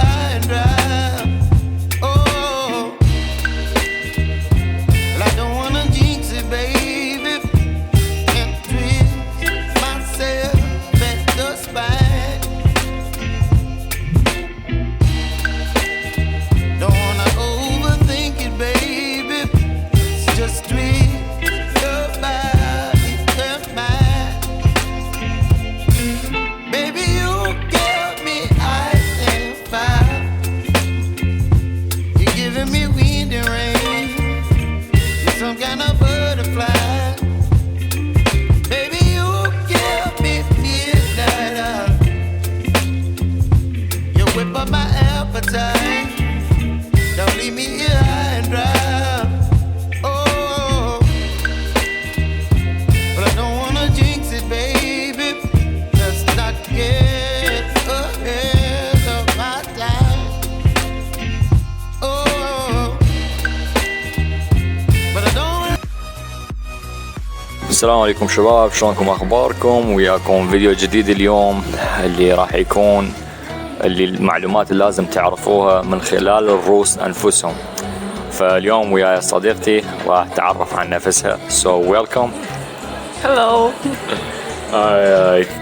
high and dry. Oh, well, I don't wanna jinx it, baby, and twist myself at the spine. Don't wanna overthink it, baby. It's just twist your body and mine. Baby, you give me ice and fire. You're giving me wind and rain. You're some kind of butterfly. Baby, you give me midnight. You whip up my appetite. Don't leave me here high and dry. Oh, but I don't wanna jinx it, baby. Let's not get ahead of my time. Oh, but I don't. السلام عليكم شباب، شلونكم اخباركم؟ وياكم فيديو جديد اليوم اللي راح يكون المعلومات اللي لازم تعرفوها من خلال الروس انفسهم. فاليوم وياي صديقتي راح تعرف عن نفسها. So welcome. Hello.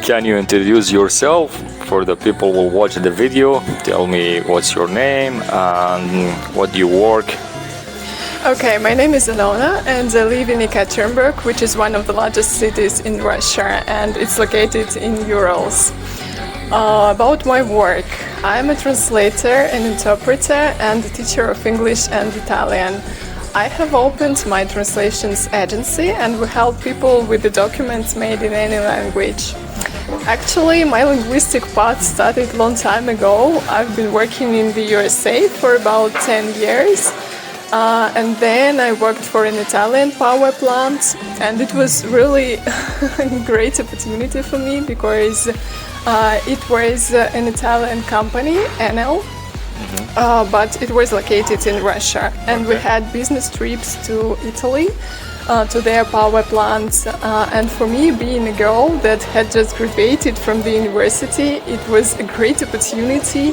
Can you introduce yourself for the people who will watch the video? Tell me what's your name and what do you work. Okay, my name is Alona and I live in Ekaterinburg, which is one of the largest cities in Russia, and it's located in Urals. About my work, I'm a translator, an interpreter, and a teacher of English and Italian. I have opened my translations agency and we help people with the documents made in any language. Actually, my linguistic path started a long time ago. I've been working in the USA for about 10 years. And then I worked for an Italian power plant, and it was really a great opportunity for me because it was an Italian company, Enel, but it was located in Russia, and we had business trips to Italy, to their power plants, and for me, being a girl that had just graduated from the university, it was a great opportunity.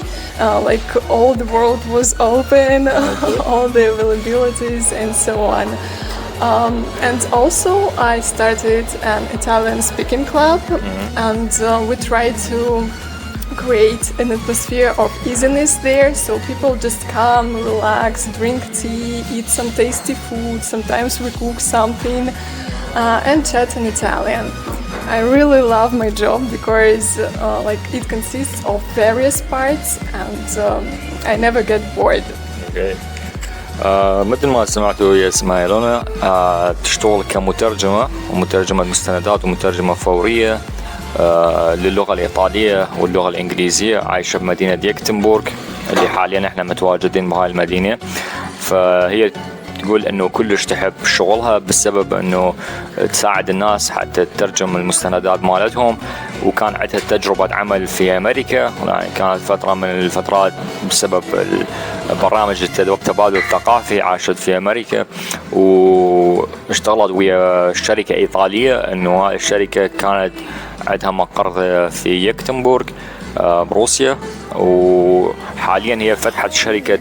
Like all the world was open, all the availabilities and so on. And also I started an Italian speaking club, and we tried to create an atmosphere of easiness there, so people just come, relax, drink tea, eat some tasty food, sometimes we cook something, and chat in Italian. I really love my job because like it consists of various parts, and I never get bored. Okay. مثل ما سمعتوا هي اسمها إلونا، تشتغل كمترجمة ومترجمة مستندات ومترجمة فورية للغة الإيطالية واللغة الإنجليزية. عايشة بمدينة يكتنبورغ اللي حاليا احنا متواجدين بهاي المدينة. فهي تقول انه كلش تحب شغلها بسبب انه تساعد الناس حتى تترجم المستندات مالتهم، وكان عندها تجربة عمل في امريكا، يعني كانت فترة من الفترات بسبب برامج التبادل الثقافي عاشت في امريكا، واشتغلت ويا شركة ايطالية. انه هاي الشركة كانت عندها مقر في يكتنبورغ بروسيا، وحاليا هي فتحت شركة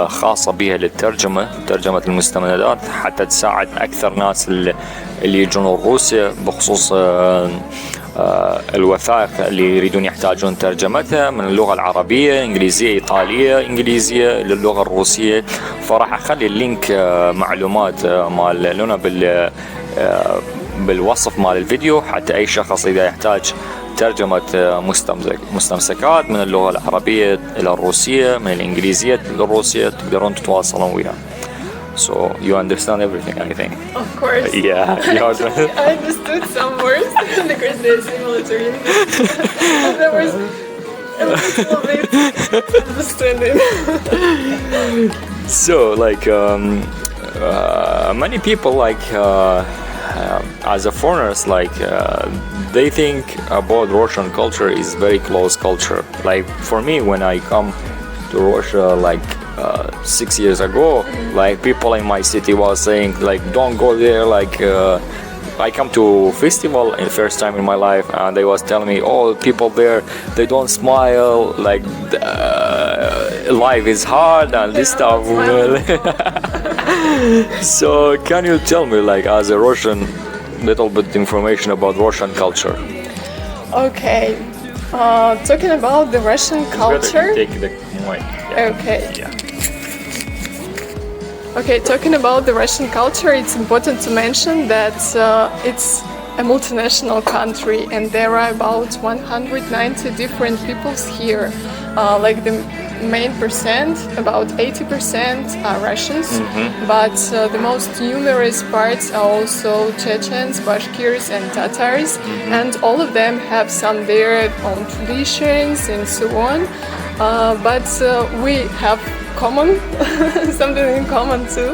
خاصة بها للترجمة، ترجمة المستندات، حتى تساعد أكثر ناس اللي يجون روسيا بخصوص الوثائق اللي يريدون يحتاجون ترجمتها من اللغة العربية، إنجليزية، إيطالية، إنجليزية للغة الروسية. فراح أخلي اللينك معلومات مال لونا بالوصف مال الفيديو، حتى أي شخص إذا يحتاج ترجمة مستمسكات من اللغة العربية إلى الروسية، من الإنجليزية للروسية، تقدرون تتواصلون وياه. So you understand everything, I think. Of course. Yeah. I understood some words because they're similar to English. And there was a little bit understanding. So like many people like as a foreigners, like they think about Russian culture is very close culture. Like for me, when I come to Russia, like 6 years ago, like people in my city was saying like don't go there, like I come to festival in the first time in my life, and they was telling me, oh, people there, they don't smile, like life is hard and this stuff. So can you tell me, like, as a Russian, little bit information about Russian culture? Okay. Talking about the Russian culture. Take the mic. Okay. Yeah. Okay, talking about the Russian culture, it's important to mention that it's a multinational country and there are about 190 different peoples here. Like the main percent, about 80% are Russians, but the most numerous parts are also Chechens, Bashkirs and Tatars, and all of them have some their own traditions and so on. But we have something in common too.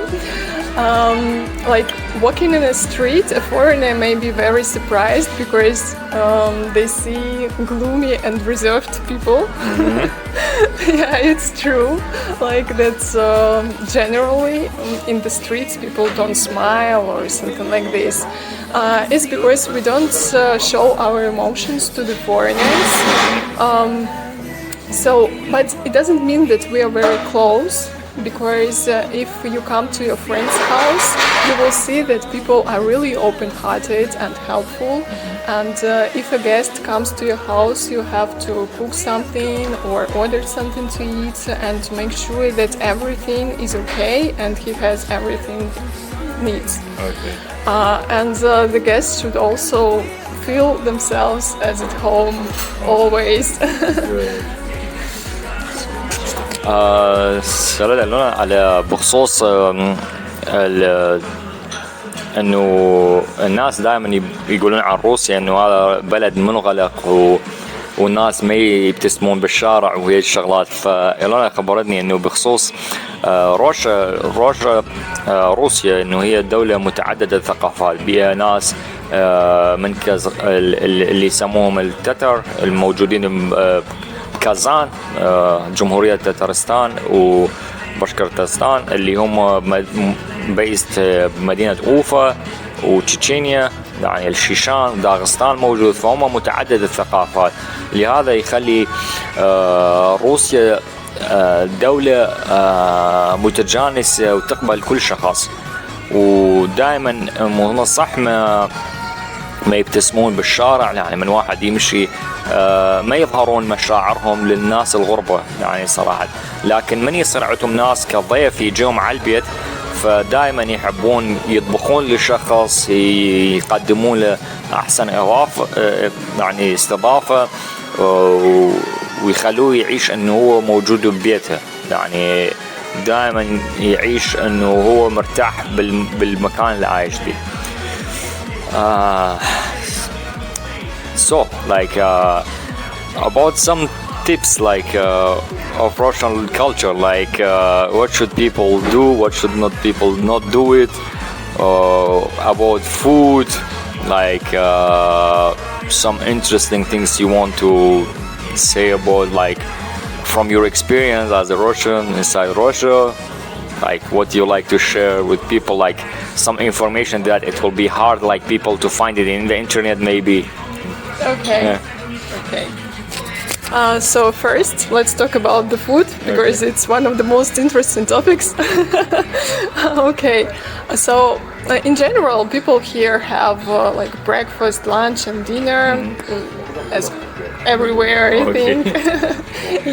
Like walking in a street, a foreigner may be very surprised because they see gloomy and reserved people. Yeah, it's true. Like that's generally in the streets people don't smile or something like this. It's because we don't show our emotions to the foreigners. But it doesn't mean that we are very close, because if you come to your friend's house, you will see that people are really open-hearted and helpful. And if a guest comes to your house, you have to cook something or order something to eat and to make sure that everything is okay and he has everything he needs. Okay. And the guests should also feel themselves as at home always. سؤال لنا على بخصوص انه الناس دائما يقولون عن روسيا انه هذا بلد منغلق والناس ما يبتسمون بالشارع وهي الشغلات. فإلونا خبرتني انه بخصوص روسيا انه هي دولة متعددة الثقافات، بها ناس من اللي يسموهم التتر الموجودين كازان، جمهورية تترستان وبشكرتستان اللي هم بيست مدينة أوفا وتشيتشينيا، يعني الشيشان، داغستان موجود. فهم متعدد الثقافات، لهذا يخلي روسيا دولة متجانسة وتقبل كل شخص، ودائما مو صح ما يبتسمون بالشارع، يعني من واحد يمشي ما يظهرون مشاعرهم للناس الغربة يعني صراحة. لكن من يصير عندهم ناس كضيف يجون على البيت، فدائما يحبون يطبخون لشخص، يقدمون له أحسن يعني استضافة، ويخلوه يعيش أنه هو موجود ببيته، يعني دائما يعيش أنه هو مرتاح بالمكان اللي عايش فيه. So, like about some tips, like of Russian culture, like what should people do, what should not people not do it, about food, like some interesting things you want to say about, like from your experience as a Russian inside Russia, like what you like to share with people, like some information that it will be hard like people to find it in the internet maybe. Okay. Yeah. Okay. So first, let's talk about the food, because it's one of the most interesting topics. Okay. So in general, people here have like breakfast, lunch, and dinner, as everywhere, I think.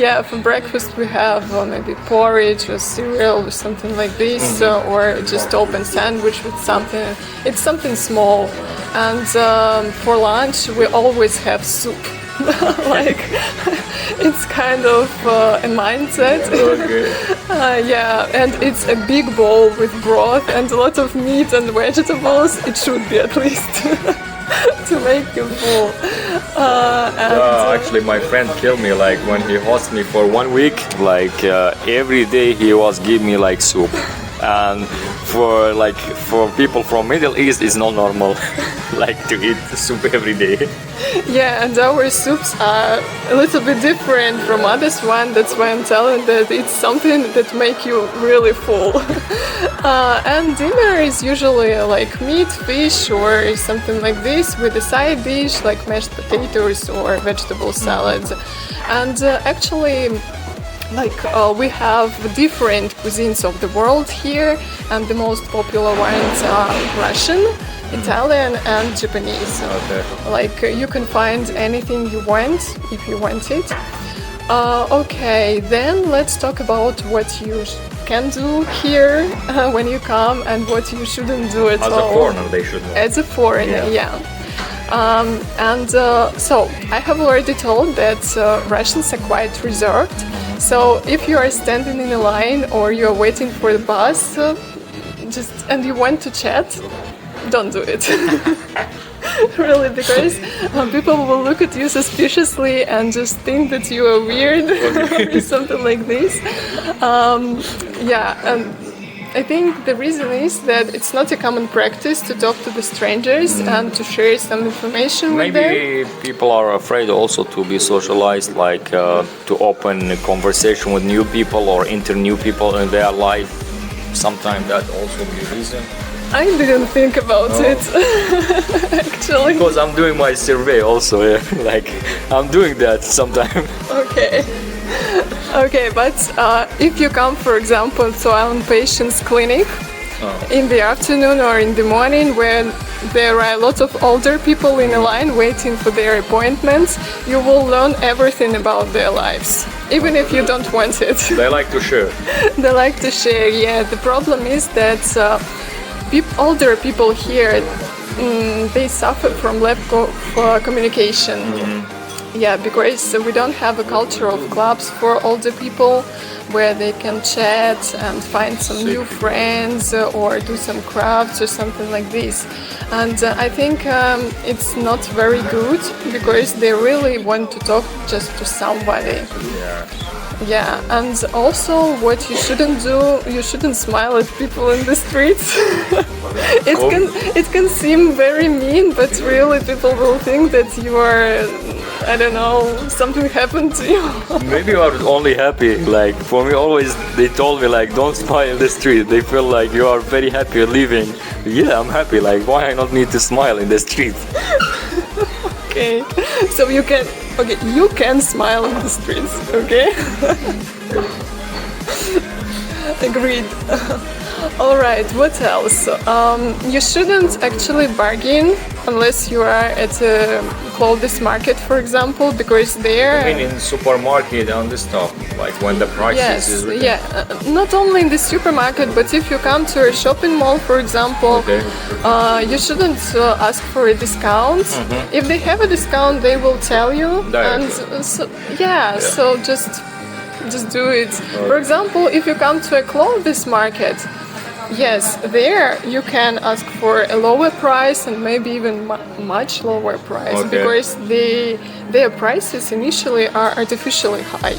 Yeah, for breakfast we have maybe porridge or cereal or something like this, or just open sandwich with something. It's something small. And for lunch we always have soup. Like it's kind of a mindset. Yeah, and it's a big bowl with broth and a lot of meat and vegetables. It should be at least. To make you full. Actually, my friend killed me. Like when he hosted me for 1 week, like every day he was giving me like soup, And for people from Middle East, it's not normal, like to eat soup every day. Yeah, and our soups are a little bit different from others one. That's why I'm telling that it's something that make you really full. And dinner is usually like meat, fish, or something like this with a side dish like mashed potatoes or vegetable salads. And actually, we have different cuisines of the world here, and the most popular ones are Russian, Italian, and Japanese. Okay. You can find anything you want if you want it. Okay, then let's talk about what you can do here when you come and what you shouldn't do at all. As a foreigner, they should know. As a foreigner, yeah. So I have already told that Russians are quite reserved. So if you are standing in a line or you are waiting for the bus, and you want to chat, don't do it. Really, because people will look at you suspiciously and just think that you are weird or something like this. And I think the reason is that it's not a common practice to talk to the strangers and to share some information with them. Maybe people are afraid also to be socialized, to open a conversation with new people or enter new people in their life. Sometimes that also be a reason. I didn't think about it, actually. Because I'm doing my survey also, I'm doing that sometimes. Okay, but if you come, for example, to our patient's clinic in the afternoon or in the morning when there are a lot of older people in a line waiting for their appointments, you will learn everything about their lives, even if you don't want it. They like to share. They like to share, yeah. The problem is that older people here, they suffer from lack of communication. Yeah, because we don't have a culture of clubs for older people where they can chat and find some new friends or do some crafts or something like this. And I think it's not very good because they really want to talk just to somebody. Yeah, and also what you shouldn't do, you shouldn't smile at people in the streets. It can seem very mean, but really people will think that you are, I don't know, something happened to you. Maybe you are only happy. For me, always they told me don't smile in the street. They feel like you are very happy living. Yeah, I'm happy. Why I not need to smile in the street? Okay, so you can smile in the streets. Okay. Agreed. All right, what else? You shouldn't actually bargain unless you are at a clothes market, for example, because there... I mean in supermarket and this stuff, when the prices is written. Yeah, not only in the supermarket, but if you come to a shopping mall, for example, you shouldn't ask for a discount. If they have a discount, they will tell you. So just do it. For example, if you come to a clothes market, yes, there you can ask for a lower price and maybe even much lower price because their prices initially are artificially high.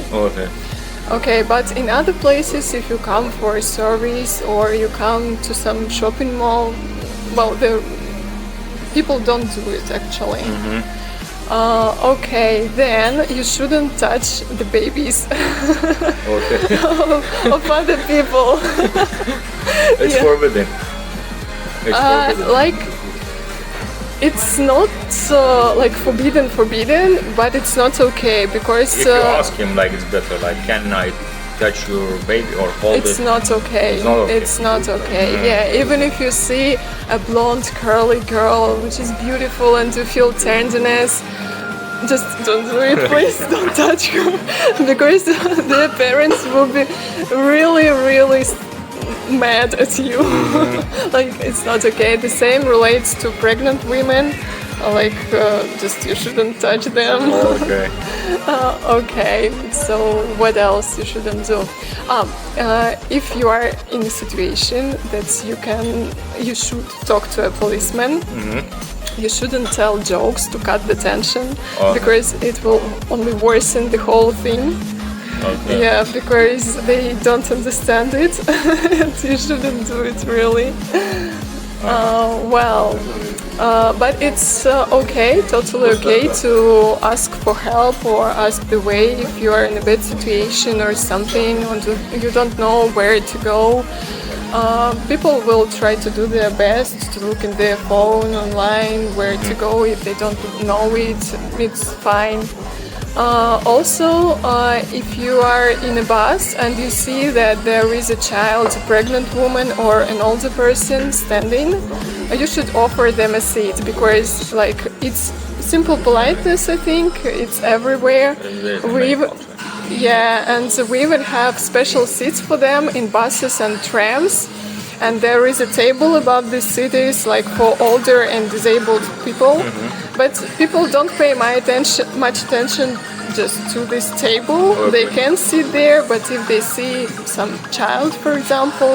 Okay, but in other places, if you come for a service or you come to some shopping mall, the people don't do it actually. Okay, then you shouldn't touch the babies of other people. It's forbidden. It's not forbidden, but it's not okay because if you ask him it's better, can I touch your baby or hold it? It's not okay. It's not okay. Yeah, even if you see a blonde curly girl which is beautiful and you feel tenderness, just don't do it, please. Don't touch her because their parents will be really, really mad at you. It's not okay. The same relates to pregnant women. You shouldn't touch them. Okay, so what else you shouldn't do? If you are in a situation that you should talk to a policeman. You shouldn't tell jokes to cut the tension because it will only worsen the whole thing. Okay. Yeah, because they don't understand it. And you shouldn't do it really. But it's okay, totally okay to ask for help or ask the way if you are in a bad situation or something, or you don't know where to go. People will try to do their best to look in their phone online where to go. If they don't know it, it's fine. If you are in a bus and you see that there is a child, a pregnant woman or an older person standing, you should offer them a seat, because like it's simple politeness. I think it's everywhere. And we even have special seats for them in buses and trams. And there is a table above the cities, like for older and disabled people. But people don't pay much attention just to this table. Okay. They can sit there, but if they see some child, for example,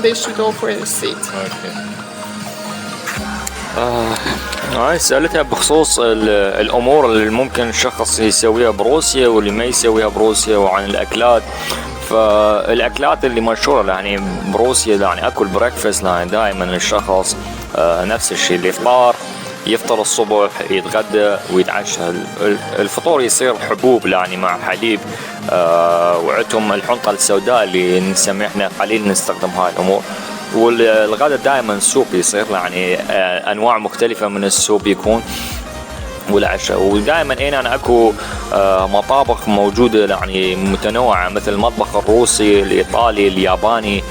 they should offer a seat. Okay. هاي سألتها بخصوص الأمور اللي ممكن الشخص يسويها بروسيا واللي ما يسويها بروسيا، وعن الأكلات. فالأكلات اللي مشهورة يعني بروسيا، يعني أكل بريكفاست، يعني دائما الشخص نفس الشيء، الإفطار يفطر الصبح، يتغدى ويتعشى. الفطور يصير حبوب يعني مع حليب، وعندهم الحنطة السوداء اللي نسميه احنا قليل نستخدم هاي الأمور. والغداء دائما سوب يصير، يعني انواع مختلفه من السوب يكون، والعشاء. ودائما هنا اكو مطابخ موجوده يعني متنوعه، مثل المطبخ الروسي، الايطالي، الياباني.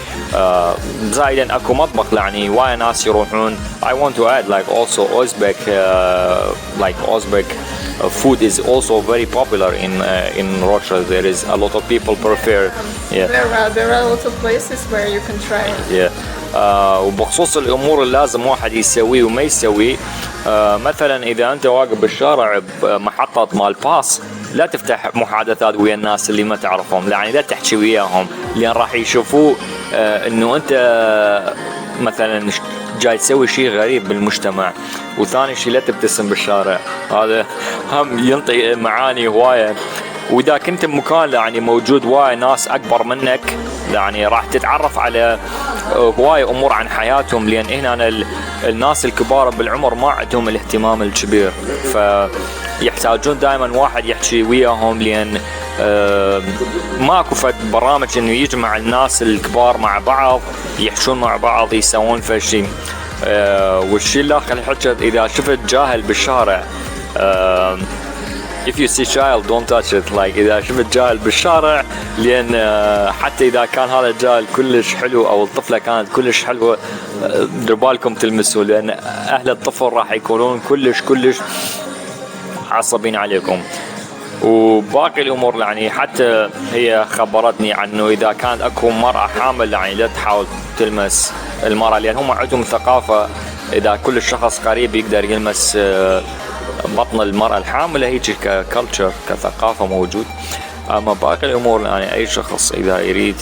زائدا اكو مطبخ يعني وايد ناس يروحون. I want to add like also Uzbek food is also very popular in Russia. There is a lot of people prefer. Yeah. There are a lot of places where you can try it. Yeah. وبخصوص الامور اللي لازم واحد يسويه وما يسويه، مثلا اذا انت واقف بالشارع بمحطه مال باص، لا تفتح محادثات ويا الناس اللي ما تعرفهم، يعني لا تحكي وياهم، لان راح يشوفوه انه انت مثلا جاي تسوي شيء غريب بالمجتمع. وثاني شيء لا تبتسم بالشارع، هذا هم ينطي معاني هوايه. واذا كنت بمكان يعني موجود وايد ناس اكبر منك، يعني راح تتعرف على هواي امور عن حياتهم، لان هنا الناس الكبار بالعمر ما عندهم الاهتمام الكبير، فيحتاجون دائما واحد يحكي وياهم، لان ماكو فد برامج انه يجمع الناس الكبار مع بعض يحشون مع بعض يسوون فشي. والشيء الاخر الحكي، اذا شفت جاهل بالشارع، if you see child don't touch it. like إذا شفت جاهل بالشارع، لأن حتى إذا كان هذا الجاهل كلش حلو أو الطفلة كانت كلش حلوة، دير بالكم تلمسوا، لأن أهل الطفل راح يكونون كلش عصبين عليكم. وباقي الأمور يعني حتى هي خبرتني عنه إذا كانت أكو مرأة حامل، يعني لا تحاول تلمس المرأة، لأن هم عندهم ثقافة إذا كل شخص قريب يقدر يلمس بطن المرأة الحاملة، هيك ككالتشر كثقافة موجود. أما باقي الأمور يعني أي شخص إذا يريد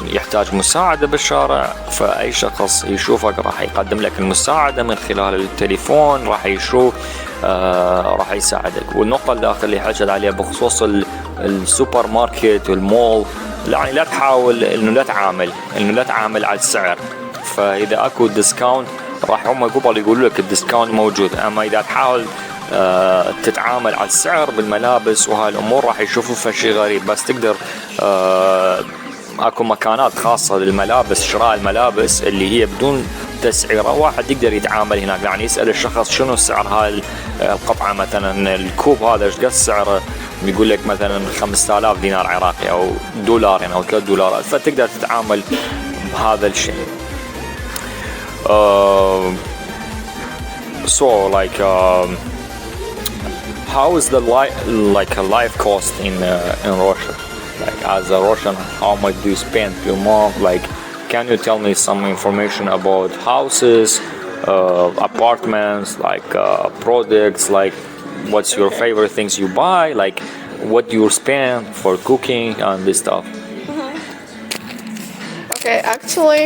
يحتاج مساعدة بالشارع، فأي شخص يشوفك راح يقدم لك المساعدة من خلال التليفون، راح يشوف راح يساعدك. والنقطة الأخيرة اللي حكيت عليها بخصوص السوبر ماركت والمول، يعني لا تحاول إنه لا تعامل على السعر. فإذا أكو ديسكاونت راح هم قبل يقولوا لك الديسكاونت موجود، اما اذا تحاول تتعامل على السعر بالملابس وهاي الامور راح يشوفوا فشي غريب. بس تقدر اكو مكانات خاصة للملابس، شراء الملابس اللي هي بدون تسعيرة، واحد يقدر يتعامل هناك، يعني يسأل الشخص شنو سعر هاي القطعة، مثلا الكوب هذا ايش قد سعره، بيقول لك مثلا 5000 دينار عراقي او دولار او $3، فتقدر تتعامل بهذا الشيء. So like how is the life cost in Russia? Like as a Russian, how much do you spend per month? Like, can you tell me some information about houses, apartments, like products, like what's your favorite things you buy, like what you spend for cooking and this stuff? Okay, actually,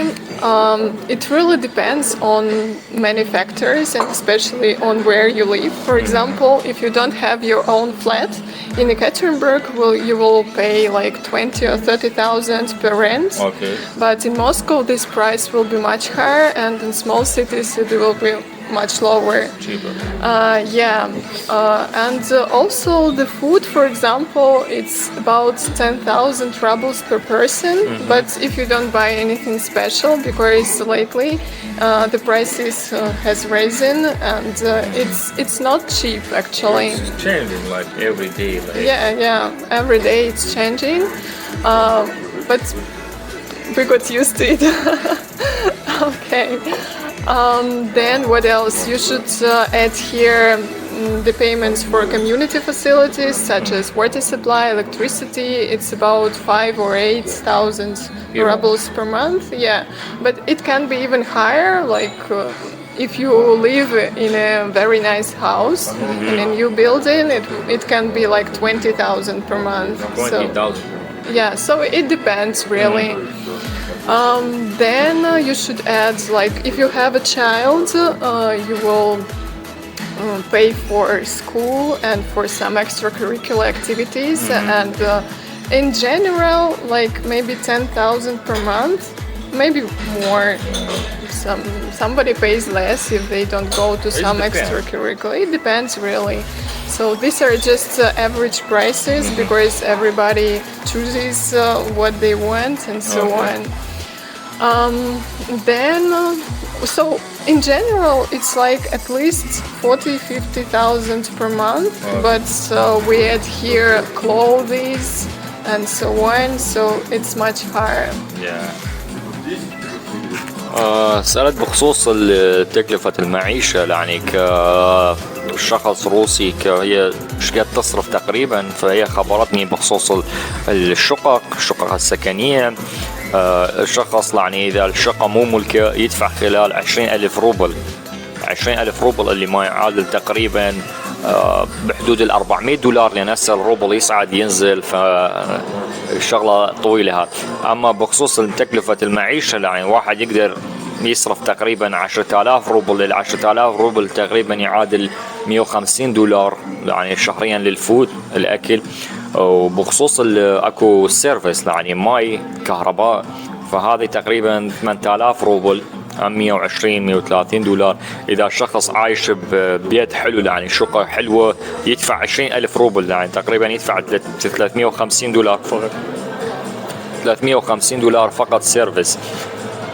it really depends on many factors and especially on where you live. For example, if you don't have your own flat in Ekaterinburg, you will pay like 20 or 30,000 per rent. Okay. But in Moscow, this price will be much higher, and in small cities, it will be much lower. Cheaper. And also the food, for example, it's about 10,000 rubles per person. But if you don't buy anything special, because lately the prices has risen, and it's not cheap actually. It's changing like every day. Like. Yeah, every day it's changing, but we got used to it. Okay. Then what else? You should add here the payments for community facilities such as water supply, electricity. It's about 5 or 8,000 rubles per month. Yeah, but it can be even higher. Like if you live in a very nice house in a new building, it can be like 20,000 per month. 20,000. Yeah, so it depends really. Then you should add, like, if you have a child, you will pay for school and for some extracurricular activities, and in general, like maybe 10,000 per month, maybe more. Somebody pays less if they don't go to some extracurricular. It depends really. So these are just average prices because everybody chooses what they want and so on. So in general, it's like at least 40,000-50,000 per month, but we add here clothes and so on, so it's much higher. Yeah. سألت بخصوص تكلفة المعيشة يعني كشخص روسي هي ايش قد تصرف تقريبا، فهي خبرتني بخصوص الشقق السكنية. الشخص يعني إذا الشقة مو ملكه يدفع خلال 20,000 روبل 20,000 روبل اللي ما يعادل تقريبا بحدود $400، لأن هسه الروبل يصعد ينزل، فالشغلة طويلة هذا. أما بخصوص تكلفة المعيشة يعني واحد يقدر يصرف تقريبا 10,000 روبل. 10,000 روبل تقريبا يعادل $150 يعني شهريا للفود الأكل. وبخصوص اكو سيرفيس يعني ماي كهرباء، فهذه تقريبا 8,000 روبل $120-130. اذا الشخص عايش ببيت حلو يعني شقة حلوة يدفع 20,000 روبل يعني تقريبا يدفع $350 فقط. $350 فقط سيرفيس.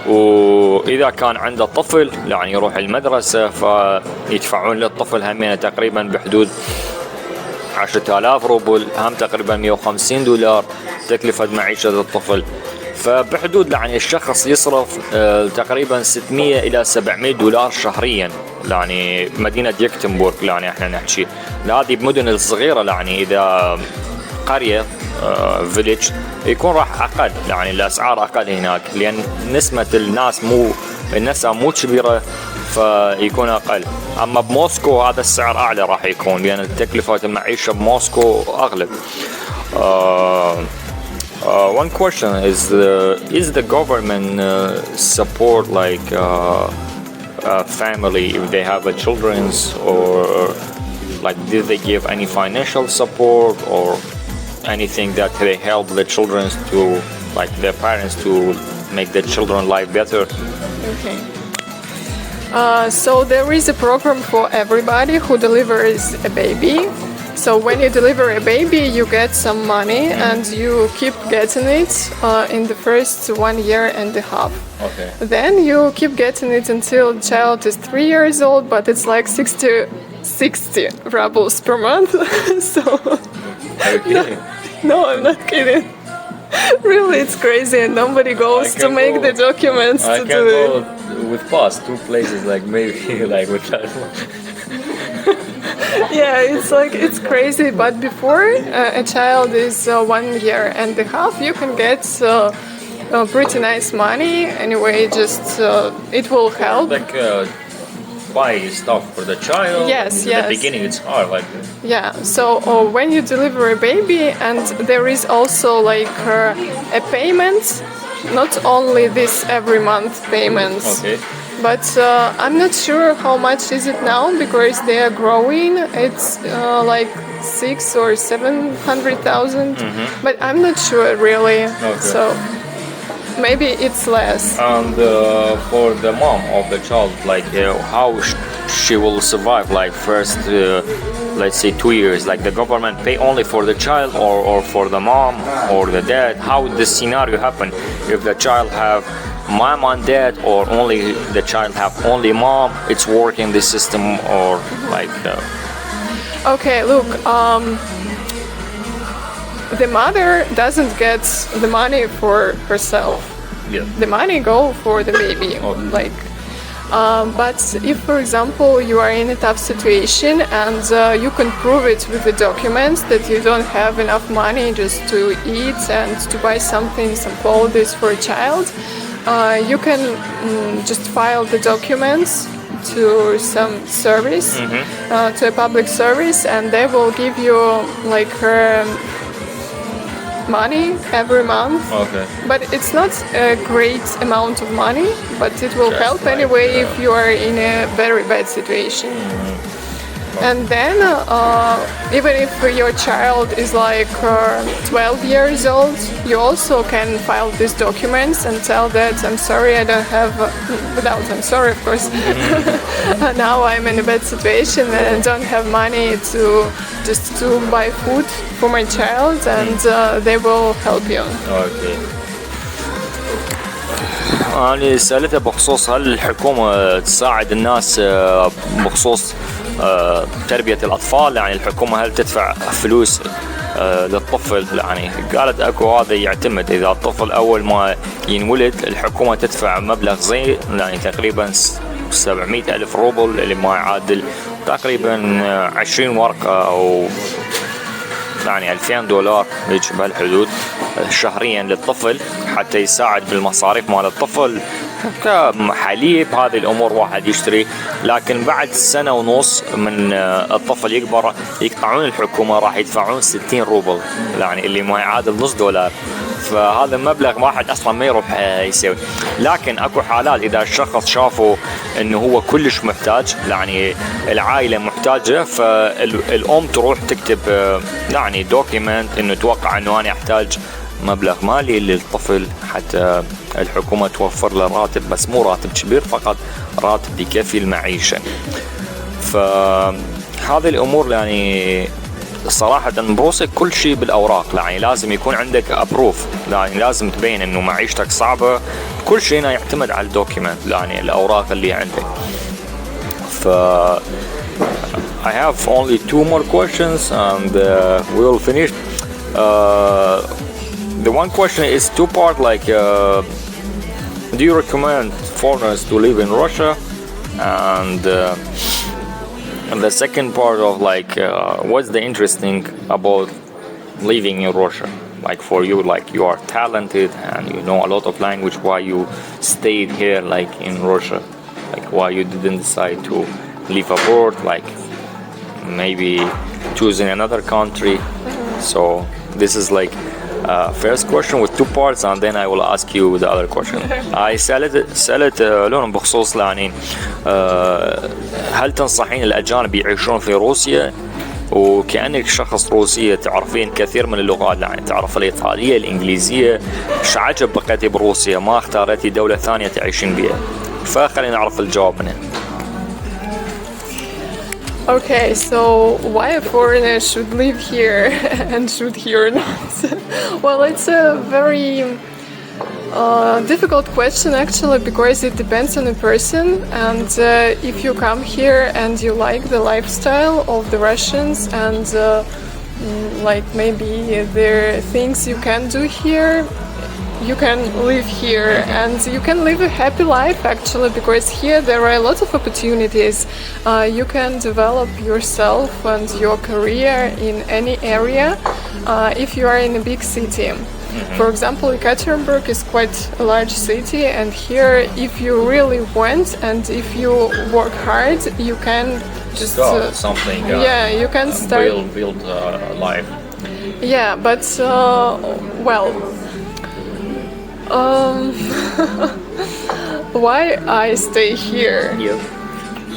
وإذا كان عنده طفل يعني يروح المدرسة فيدفعون للطفل همينة تقريبا بحدود 10,000 روبل، هم تقريبا $150 تكلفة معيشة الطفل. فبحدود يعني الشخص يصرف تقريبا $600 إلى $700 شهريا يعني مدينة يكتنبورغ يعني احنا نحكي. هذه بمدن الصغيرة يعني إذا قرية فيليج يكون راح أقل يعني الأسعار أقل هناك، لأن نسبة الناس مو كبيرة فيكون أقل. أما بموسكو هذا السعر أعلى راح يكون، لأن تكلفة المعيشة بموسكو أغلب. One question is the government support like family if they have a children's, or like did they give any financial support or anything that they help the children to like their parents to make their children life better? Okay. So there is a program for everybody who delivers a baby. So when you deliver a baby, you get some money and you keep getting it in the first 1.5 years. Okay. Then you keep getting it until the child is 3 years old, but it's like 60 rubles per month. So. Are you kidding? No, I'm not kidding. Really, it's crazy, and nobody goes to make the documents to do it. I can go with pass 2 places, like maybe like with that one. Yeah, it's crazy. But before a child is 1.5 years, you can get pretty nice money. Anyway, just it will help. Like buy stuff for the child. Yes, in yes. the beginning, it's hard. Like. Yeah. So when you deliver a baby, and there is also like a payment not only this every month payments. Okay. But I'm not sure how much is it now because they are growing. It's like 6 or 700,000, but I'm not sure really. Okay. So maybe it's less. And for the mom of the child, like how she will survive, like first, let's say 2 years, like the government pay only for the child or for the mom or the dad? How would this scenario happen if the child have mom and dad, or only the child have only mom? It's working this system, or like Okay, look, the mother doesn't get the money for herself. yeah. The money go for the baby. Okay. Like, but if, for example, you are in a tough situation and you can prove it with the documents that you don't have enough money just to eat and to buy something, some clothes for a child, you can just file the documents to some service, to a public service, and they will give you like money every month. Okay. But it's not a great amount of money, but it will Just help like, anyway if you are in a very bad situation. And then even if your child is like 12 years old, you also can file these documents and tell that I'm sorry, I don't have, without I'm sorry of course, now I'm in a bad situation and I don't have money to just to buy food for my child, and they will help you. اوكي. أنا سألتها بخصوص هل الحكومة تساعد الناس بخصوص تربية الأطفال، يعني الحكومة هل تدفع فلوس للطفل؟ يعني قالت أكو هذا يعتمد، إذا الطفل أول ما ينولد الحكومة تدفع مبلغ زي يعني تقريبا 700 ألف روبل اللي ما يعادل تقريبا 20 ورقة أو يعني $2000 هيك بهالحدود شهريا للطفل حتى يساعد بالمصاريف مال الطفل كحليب، هذه الأمور واحد يشتري. لكن بعد سنة ونص من الطفل يكبر يقطعون الحكومة راح يدفعون 60 روبل يعني اللي ما يعادل نص دولار، فهذا المبلغ واحد اصلا ما يروح يسوي. لكن اكو حالات اذا الشخص شافه انه هو كلش محتاج، يعني العائله محتاجه، فالام تروح تكتب يعني دوكيمنت انه توقع انه انا احتاج مبلغ مالي للطفل حتى الحكومه توفر له راتب، بس مو راتب كبير، فقط راتب يكفي المعيشه. فهذه الامور يعني صراحة بروسيا كل شيء بالأوراق، يعني لازم يكون عندك أبروف، يعني لازم تبين إنه معيشتك صعبة، كل شيء هنا يعتمد على الدوكيمنت، يعني الأوراق اللي عندك. I have only 2 more questions and we will finish. The one question is 2-part, like do you recommend foreigners to live in Russia? And the second part of like what's the interesting about living in Russia, like for you, like you are talented and you know a lot of language, why you stayed here like in Russia, like why you didn't decide to live abroad, like maybe choosing another country. So this is like first question with 2 parts and then I will ask you the other question. I سألت لون بخصوص يعني هل تنصحين الأجانب يعيشون في روسيا؟ وكأنك شخص روسية تعرفين كثير من اللغات، يعني تعرف الإيطالية، الإنجليزية، شو عجب بقيتي بروسيا ما اختارتي دولة ثانية تعيشين بها؟ فخلينا نعرف الجواب منها. Okay, so why a foreigner should live here and should here not? Well, it's a very difficult question actually, because it depends on the person, and if you come here and you like the lifestyle of the Russians and like maybe there are things you can do here, you can live here and you can live a happy life actually, because here there are a lot of opportunities. You can develop yourself and your career in any area if you are in a big city. For example, Ekaterinburg is quite a large city, and here if you really want and if you work hard, you can just start something. Yeah, you can start build life. Yeah, but well, Um, why I stay here? Yeah.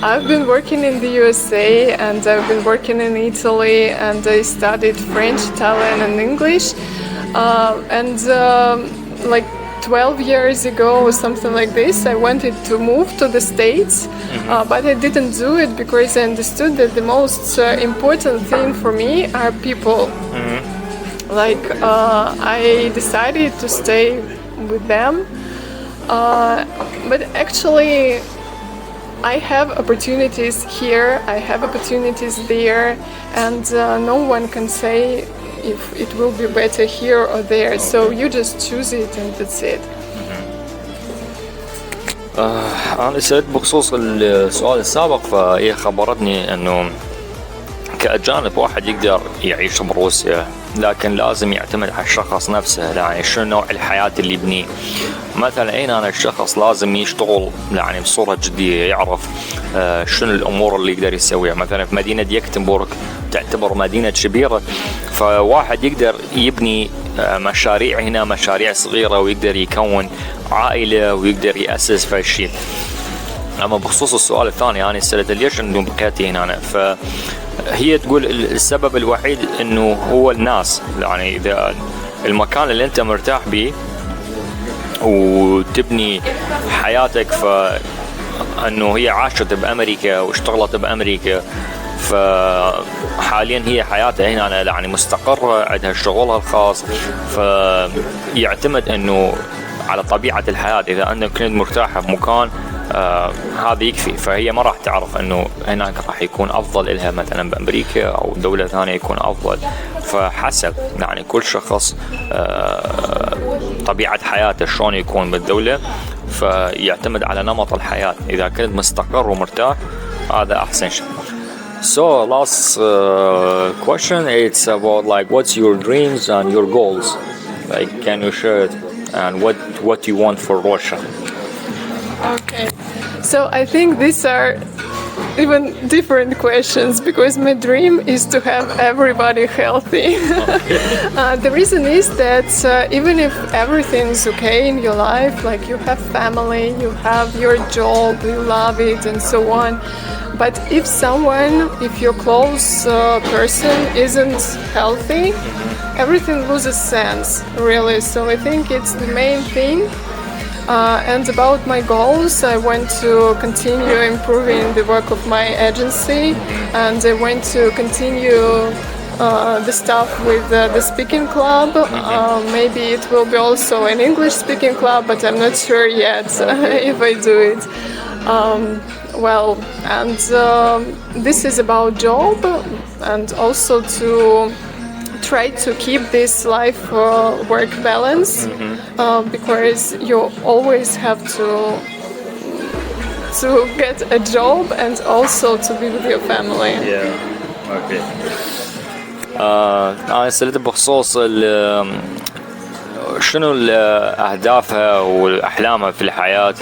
I've been working in the USA and I've been working in Italy and I studied French, Italian and English. Like 12 years ago or something like this, I wanted to move to the States, but I didn't do it because I understood that the most important thing for me are people. Like I decided to stay with them, but actually I have opportunities here, I have opportunities there, and no one can say if it will be better here or there. So you just choose it and that's it. أنا سألت بخصوص السؤال السابق، فهي خبرتني إنه كأجانب واحد يقدر يعيش بروسيا، لكن لازم يعتمد على الشخص نفسه، يعني شنو نوع الحياة اللي يبنيه. مثلا أنا الشخص لازم يشتغل يعني بصورة جدية، يعرف شنو الأمور اللي يقدر يسويها. مثلا في مدينة يكتنبورغ تعتبر مدينة كبيرة، فواحد يقدر يبني مشاريع هنا، مشاريع صغيرة، ويقدر يكون عائلة ويقدر يأسس في الشيء. أما بخصوص السؤال الثاني، أنا سألت ليش إنه بقيتي هنا، فهي تقول السبب الوحيد إنه هو الناس. يعني إذا المكان اللي أنت مرتاح به وتبني حياتك، فإنه هي عاشت بأمريكا واشتغلت بأمريكا، فحاليا هي حياتها هنا يعني مستقرة، عندها شغلها الخاص، فيعتمد إنه على طبيعة الحياة. إذا أنت كنت مرتاحة في مكان هذا يكفي، فهي ما راح تعرف انه هناك راح يكون افضل لها مثلا بامريكا او دولة ثانية يكون افضل. فحسب يعني كل شخص طبيعة حياته شلون يكون بالدولة، فيعتمد على نمط الحياة. اذا كنت مستقر ومرتاح هذا احسن شيء. So last question, it's about like what's your dreams and your goals? Like can you share it, and what you want for Russia? Okay, so I think these are even different questions because my dream is to have everybody healthy. The reason is that even if everything's okay in your life, like you have family, you have your job, you love it and so on, but if your close person isn't healthy, everything loses sense, really. So I think it's the main thing. And about my goals, I want to continue improving the work of my agency, and I want to continue the stuff with the speaking club. Maybe it will be also an English speaking club, but I'm not sure yet if I do it. This is about job, and also to try to keep this life-work balance, because you always have to get a job and also to be with your family. Yeah. Okay. أنا سألت بخصوص شنو أهدافها والأحلامها في الحياة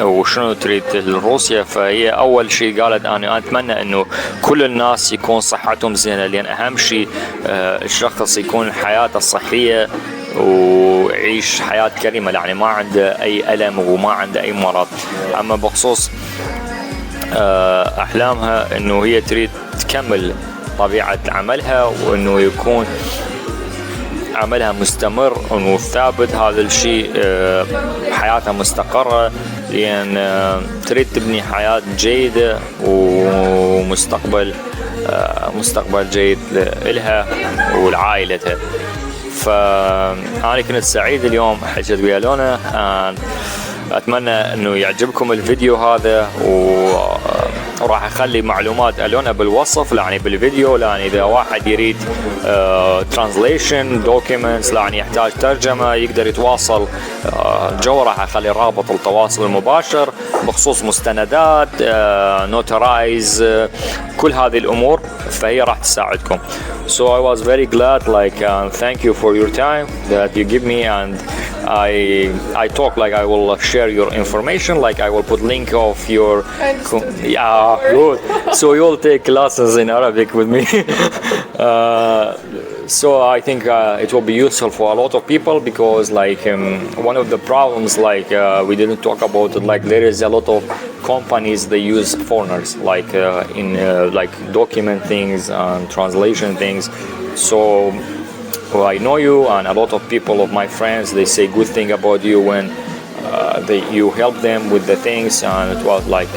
وشنو تريد روسيا. فهي أول شيء قالت أنا أتمنى إنه كل الناس يكون صحتهم زينة، لأن أهم شيء الشخص يكون حياته صحية ويعيش حياة كريمة، يعني ما عنده أي ألم وما عنده أي مرض. أما بخصوص أحلامها إنه هي تريد تكمل طبيعة عملها، وإنه يكون عملها مستمر وإنه ثابت. هذا الشيء حياتها مستقرة، لأن تريد تبني حياة جيدة ومستقبل جيد لها ولعائلتها. فأنا كنت سعيد اليوم حكيت ويا لونا. أتمنى إنه يعجبكم الفيديو هذا، وراح أخلي معلومات ألونا بالوصف يعني بالفيديو، لأن إذا واحد يريد translation documents يعني يحتاج ترجمة يقدر يتواصل جوا. راح أخلي رابط التواصل المباشر بخصوص مستندات notarize كل هذه الأمور، فهي راح تساعدكم. So I was very glad, thank you for your time that you give me, and I talk like I will share your information, like I will put link of your. Yeah, good. So you'll take classes in Arabic with me. So I think it will be useful for a lot of people because like one of the problems like we didn't talk about it, like there is a lot of companies they use foreigners like in like document things and translation things. So I know you and a lot of people of my friends they say good thing about you when you help them with the things, and it was like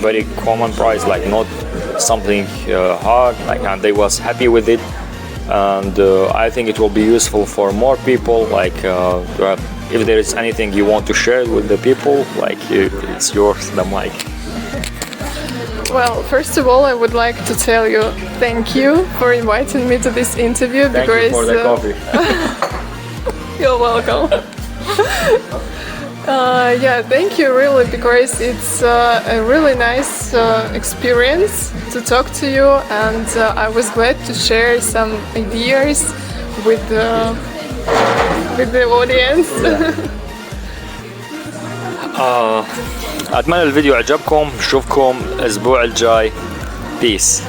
very common price, like not something hard, like, and they was happy with it. And I think it will be useful for more people, like if there is anything you want to share with the people, like it's yours, the mic. Well, first of all, I would like to tell you thank you for inviting me to this interview. Thank you for the coffee. You're welcome. Yeah, thank you really, because it's a really nice experience to talk to you, and I was glad to share some ideas with the audience. أتمنى الفيديو عجبكم، نشوفكم الأسبوع الجاي. Peace.